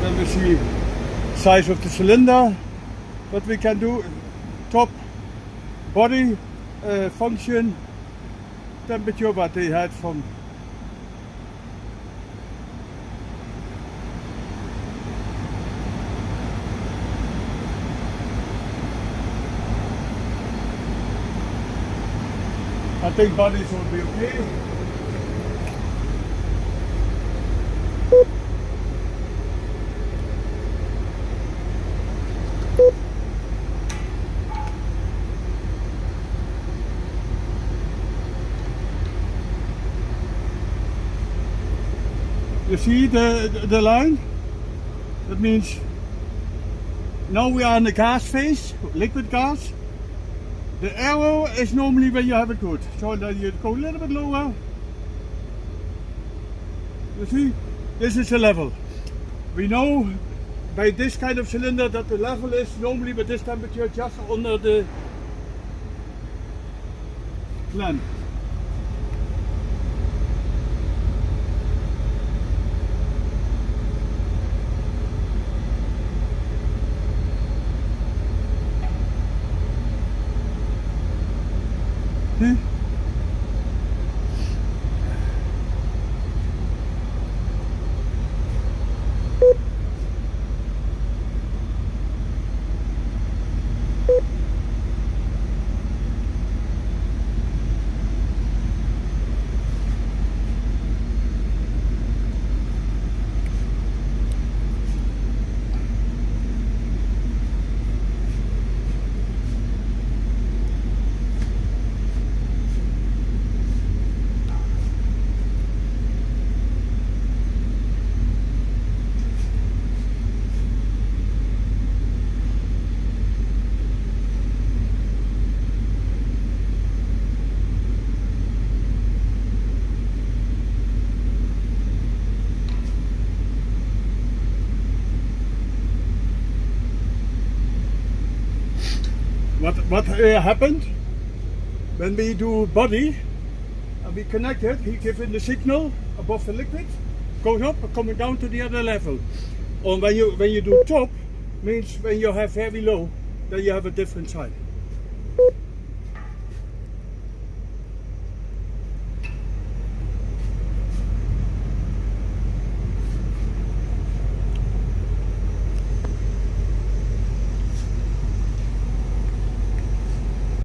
Then we see size of the cylinder, what we can do, top, body, function, temperature what they had from. I think bodies will be okay. You see the line? That means now we are in the gas phase, liquid gas. The arrow is normally where you have it good. So then you go a little bit lower. You see, this is the level. We know by this kind of cylinder that the level is normally with this temperature just under the lamp. See? What happened when we do body and we connect it, he gives in the signal above the liquid, goes up, coming down to the other level. And when you do top, means when you have very low, then you have a different sign.